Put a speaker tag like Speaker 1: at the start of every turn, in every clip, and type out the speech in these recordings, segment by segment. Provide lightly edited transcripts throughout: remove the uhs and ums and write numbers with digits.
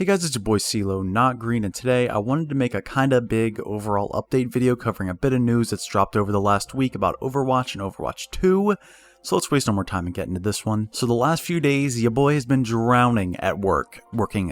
Speaker 1: Hey guys, it's your boy CeeLo, not Green, and today I wanted to make a kinda big overall update video covering a bit of news that's dropped over the last week about Overwatch and Overwatch 2. So let's waste no more time and get into this one. So the last few days, your boy has been drowning at work, working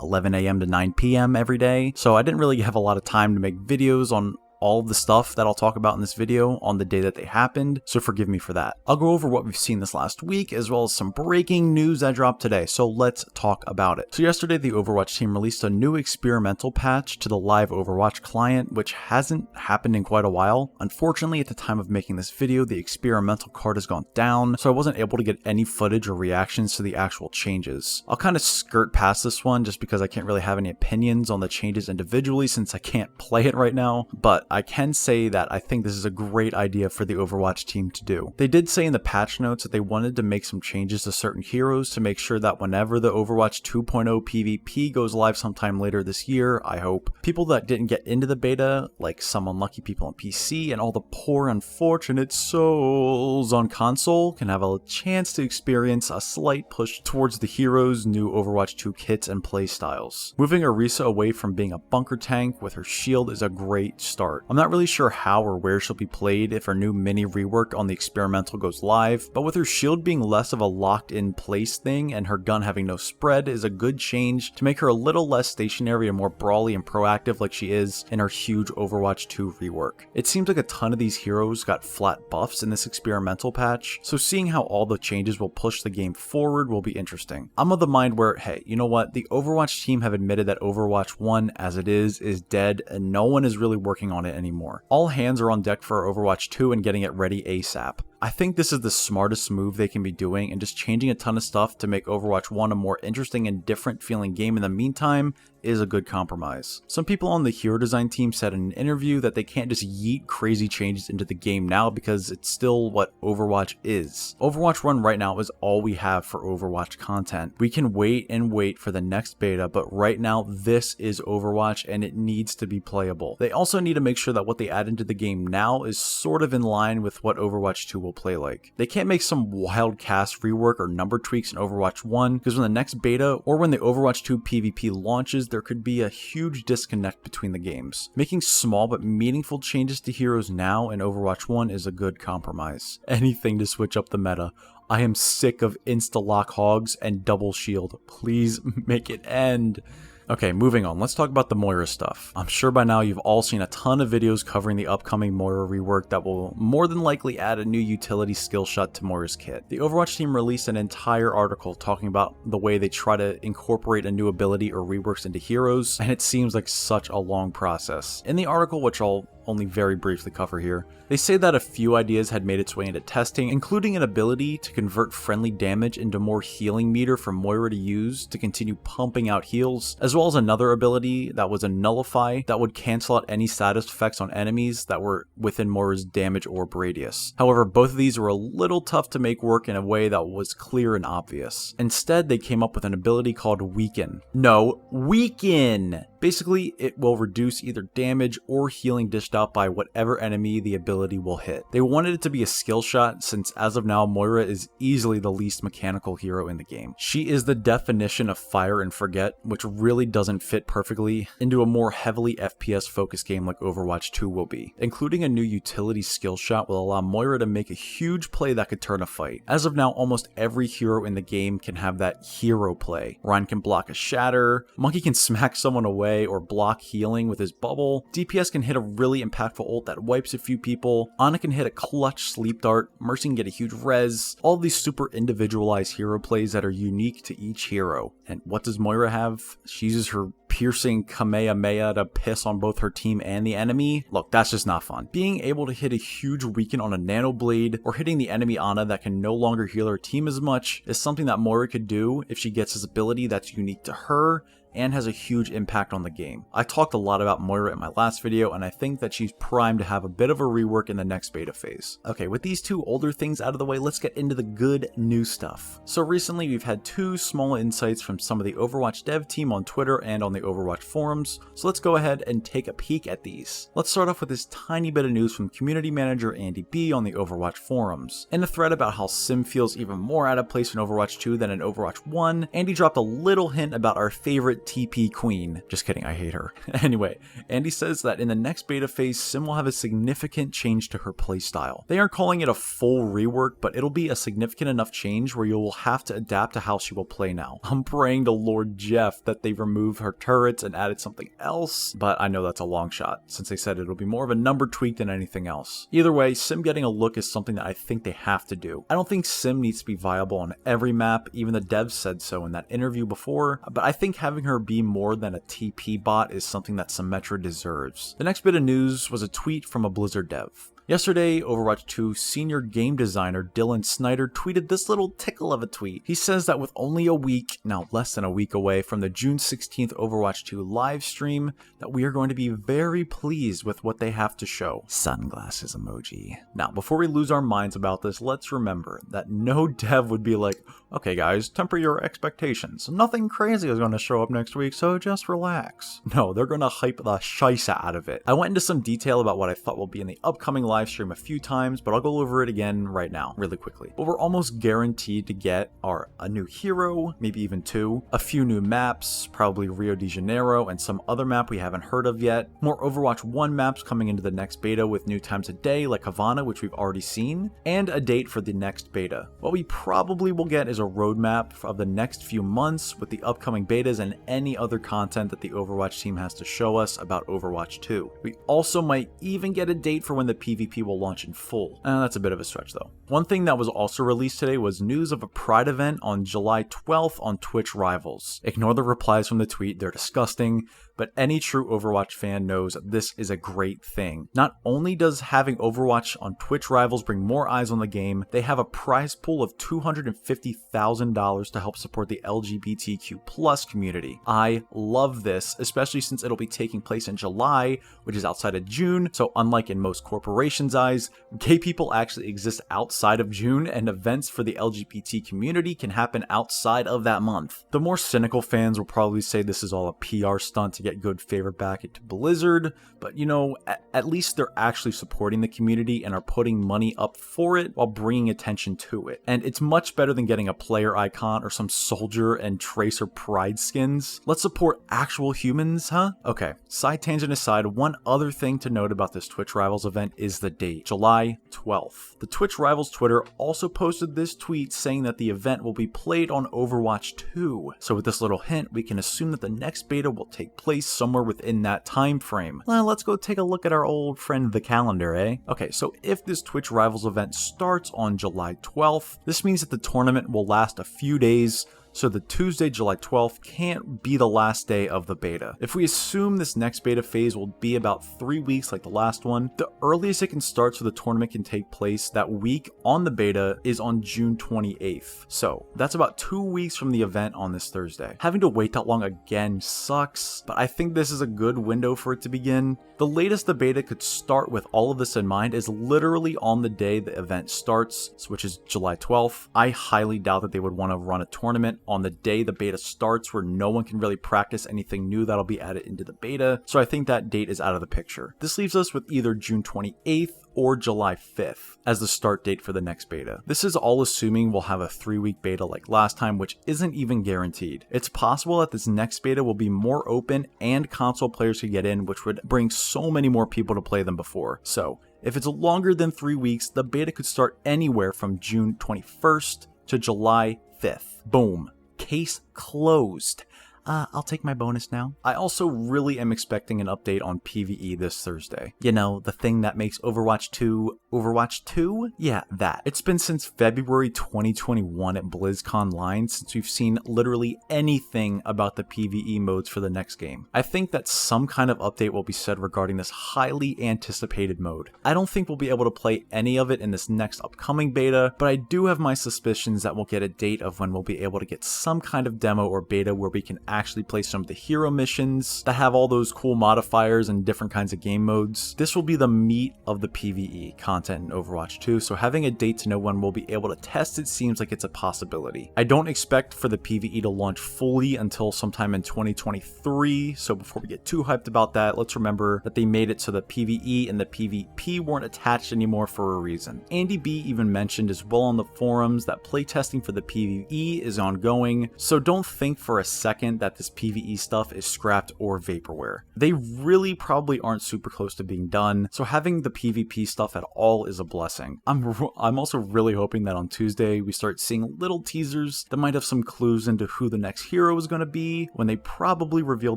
Speaker 1: 11 a.m. to 9 p.m. every day. So I didn't really have a lot of time to make videos on all of the stuff that I'll talk about in this video on the day that they happened, so forgive me for that. I'll go over what we've seen this last week, as well as some breaking news that dropped today, so let's talk about it. So yesterday, the Overwatch team released a new experimental patch to the live Overwatch client, which hasn't happened in quite a while. Unfortunately, at the time of making this video, the experimental card has gone down, so I wasn't able to get any footage or reactions to the actual changes. I'll kind of skirt past this one just because I can't really have any opinions on the changes individually since I can't play it right now, but I can say that I think this is a great idea for the Overwatch team to do. They did say in the patch notes that they wanted to make some changes to certain heroes to make sure that whenever the Overwatch 2.0 PvP goes live sometime later this year, I hope, people that didn't get into the beta, like some unlucky people on PC and all the poor unfortunate souls on console, can have a chance to experience a slight push towards the heroes' new Overwatch 2 kits and playstyles. Moving Orisa away from being a bunker tank with her shield is a great start. I'm not really sure how or where she'll be played if her new mini rework on the experimental goes live, but with her shield being less of a locked in place thing and her gun having no spread is a good change to make her a little less stationary and more brawly and proactive like she is in her huge Overwatch 2 rework. It seems like a ton of these heroes got flat buffs in this experimental patch, so seeing how all the changes will push the game forward will be interesting. I'm of the mind where, hey, you know what, the Overwatch team have admitted that Overwatch 1 as it is dead and no one is really working on it anymore. All hands are on deck for Overwatch 2 and getting it ready ASAP. I think this is the smartest move they can be doing, and just changing a ton of stuff to make Overwatch 1 a more interesting and different feeling game in the meantime is a good compromise. Some people on the hero design team said in an interview that they can't just yeet crazy changes into the game now because it's still what Overwatch is. Overwatch 1 right now is all we have for Overwatch content. We can wait and wait for the next beta, but right now this is Overwatch and it needs to be playable. They also need to make sure that what they add into the game now is sort of in line with what Overwatch 2 will play like. They can't make some wild cast rework or number tweaks in Overwatch 1 because when the next beta or when the Overwatch 2 PvP launches, there could be a huge disconnect between the games. Making small but meaningful changes to heroes now in Overwatch 1 is a good compromise. Anything to switch up the meta. I am sick of insta-lock hogs and double shield. Please make it end. Okay, moving on, let's talk about the Moira stuff. I'm sure by now you've all seen a ton of videos covering the upcoming Moira rework that will more than likely add a new utility skill shot to Moira's kit. The Overwatch team released an entire article talking about the way they try to incorporate a new ability or reworks into heroes, and it seems like such a long process. In the article, which I'll only very briefly cover here, they say that a few ideas had made its way into testing, including an ability to convert friendly damage into more healing meter for Moira to use to continue pumping out heals, as well as another ability that was a nullify that would cancel out any status effects on enemies that were within Moira's damage orb radius. However, both of these were a little tough to make work in a way that was clear and obvious. Instead, they came up with an ability called Weaken. No, Weaken! Basically, it will reduce either damage or healing dished out by whatever enemy the ability will hit. They wanted it to be a skill shot since as of now, Moira is easily the least mechanical hero in the game. She is the definition of fire and forget, which really doesn't fit perfectly into a more heavily FPS focused game like Overwatch 2 will be. Including a new utility skill shot will allow Moira to make a huge play that could turn a fight. As of now, almost every hero in the game can have that hero play. Ryan can block a shatter, Monkey can smack someone away or block healing with his bubble, DPS can hit a really impactful ult that wipes a few people, Ana can hit a clutch sleep dart, Mercy can get a huge res, all of these super individualized hero plays that are unique to each hero. And what does Moira have? She uses her piercing Kamehameha to piss on both her team and the enemy. Look, that's just not fun. Being able to hit a huge weaken on a nano blade or hitting the enemy Ana that can no longer heal her team as much is something that Moira could do if she gets his ability that's unique to her and has a huge impact on the game. I talked a lot about Moira in my last video, and I think that she's primed to have a bit of a rework in the next beta phase. Okay, with these two older things out of the way, let's get into the good new stuff. So recently we've had two small insights from some of the Overwatch dev team on Twitter and on the Overwatch forums, so let's go ahead and take a peek at these. Let's start off with this tiny bit of news from community manager Andy B on the Overwatch forums. In a thread about how Sim feels even more out of place in Overwatch 2 than in Overwatch 1, Andy dropped a little hint about our favorite TP queen. Just kidding, I hate her. Anyway, Andy says that in the next beta phase, Sim will have a significant change to her playstyle. They aren't calling it a full rework, but it'll be a significant enough change where you will have to adapt to how she will play now. I'm praying to Lord Jeff that they remove her turrets and added something else, but I know that's a long shot, since they said it'll be more of a number tweak than anything else. Either way, Sim getting a look is something that I think they have to do. I don't think Sim needs to be viable on every map, even the devs said so in that interview before, but I think having her be more than a TP bot is something that Symmetra deserves. The next bit of news was a tweet from a Blizzard dev. Yesterday, Overwatch 2 senior game designer Dylan Snyder tweeted this little tickle of a tweet. He says that with only a week, now less than a week away from the June 16th Overwatch 2 live stream, that we are going to be very pleased with what they have to show. Sunglasses emoji. Now, before we lose our minds about this, let's remember that no dev would be like, okay guys, temper your expectations. Nothing crazy is going to show up next week, so just relax. No, they're going to hype the scheisse out of it. I went into some detail about what I thought will be in the upcoming live stream a few times, but I'll go over it again right now, really quickly. But we're almost guaranteed to get a new hero, maybe even two, a few new maps, probably Rio de Janeiro and some other map we haven't heard of yet, more Overwatch 1 maps coming into the next beta with new times of day like Havana, which we've already seen, and a date for the next beta. What we probably will get is a roadmap of the next few months with the upcoming betas and any other content that the Overwatch team has to show us about Overwatch 2. We also might even get a date for when the PvP will launch in full. That's a bit of a stretch though. One thing that was also released today was news of a Pride event on July 12th on Twitch Rivals. Ignore the replies from the tweet, they're disgusting, but any true Overwatch fan knows this is a great thing. Not only does having Overwatch on Twitch Rivals bring more eyes on the game, they have a prize pool of $250,000 to help support the LGBTQ+ community. I love this, especially since it'll be taking place in July, which is outside of June, so unlike in most corporations' eyes, gay people actually exist outside of June, and events for the LGBT community can happen outside of that month. The more cynical fans will probably say this is all a PR stunt to get good favor back into Blizzard, but you know, at least they're actually supporting the community and are putting money up for it while bringing attention to it. And it's much better than getting a player icon or some soldier and tracer pride skins. Let's support actual humans, huh? Okay, side tangent aside, one other thing to note about this Twitch Rivals event is the date, July 12th. The Twitch Rivals Twitter also posted this tweet saying that the event will be played on Overwatch 2. So with this little hint, we can assume that the next beta will take place somewhere within that time frame. Well, let's go take a look at our old friend the calendar, eh? Okay, so if this Twitch Rivals event starts on July 12th, this means that the tournament will last a few days, so the Tuesday, July 12th can't be the last day of the beta. If we assume this next beta phase will be about 3 weeks like the last one, the earliest it can start so the tournament can take place that week on the beta is on June 28th. So that's about 2 weeks from the event on this Thursday. Having to wait that long again sucks, but I think this is a good window for it to begin. The latest the beta could start with all of this in mind is literally on the day the event starts, which is July 12th. I highly doubt that they would want to run a tournament on the day the beta starts where no one can really practice anything new that'll be added into the beta, so I think that date is out of the picture. This leaves us with either June 28th or July 5th as the start date for the next beta. This is all assuming we'll have a 3-week beta like last time, which isn't even guaranteed. It's possible that this next beta will be more open and console players could get in, which would bring so many more people to play than before. So if it's longer than 3 weeks, the beta could start anywhere from June 21st to July 5th. Boom. Case closed. I'll take my bonus now. I also really am expecting an update on PvE this Thursday. You know, the thing that makes Overwatch 2 Overwatch 2? Yeah, that. It's been since February 2021 at BlizzConline since we've seen literally anything about the PvE modes for the next game. I think that some kind of update will be said regarding this highly anticipated mode. I don't think we'll be able to play any of it in this next upcoming beta, but I do have my suspicions that we'll get a date of when we'll be able to get some kind of demo or beta where we can actually play some of the hero missions that have all those cool modifiers and different kinds of game modes. This will be the meat of the PvE content in Overwatch 2, so having a date to know when we'll be able to test it seems like it's a possibility. I don't expect for the PvE to launch fully until sometime in 2023, so before we get too hyped about that, let's remember that they made it so the PvE and the PvP weren't attached anymore for a reason. Andy B even mentioned as well on the forums that playtesting for the PvE is ongoing, so don't think for a second that this PvE stuff is scrapped or vaporware. They really probably aren't super close to being done, so having the PvP stuff at all is a blessing. I'm also really hoping that on Tuesday we start seeing little teasers that might have some clues into who the next hero is going to be when they probably reveal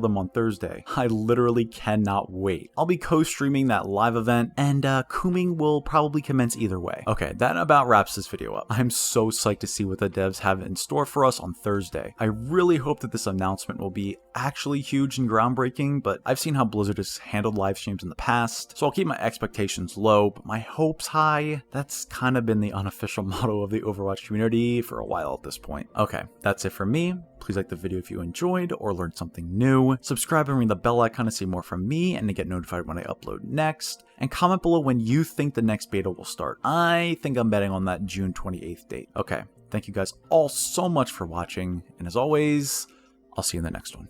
Speaker 1: them on Thursday. I literally cannot wait. I'll be co-streaming that live event, and cooming will probably commence either way. Okay, that about wraps this video up. I'm so psyched to see what the devs have in store for us on Thursday. I really hope that this announcement will be actually huge and groundbreaking, but I've seen how Blizzard has handled live streams in the past, so I'll keep my expectations low, but my hopes high. That's kind of been the unofficial motto of the Overwatch community for a while at this point. Okay, that's it for me. Please like the video if you enjoyed or learned something new. Subscribe and ring the bell icon to see more from me and to get notified when I upload next. And comment below when you think the next beta will start. I think I'm betting on that June 28th date. Okay, thank you guys all so much for watching, and as always, I'll see you in the next one.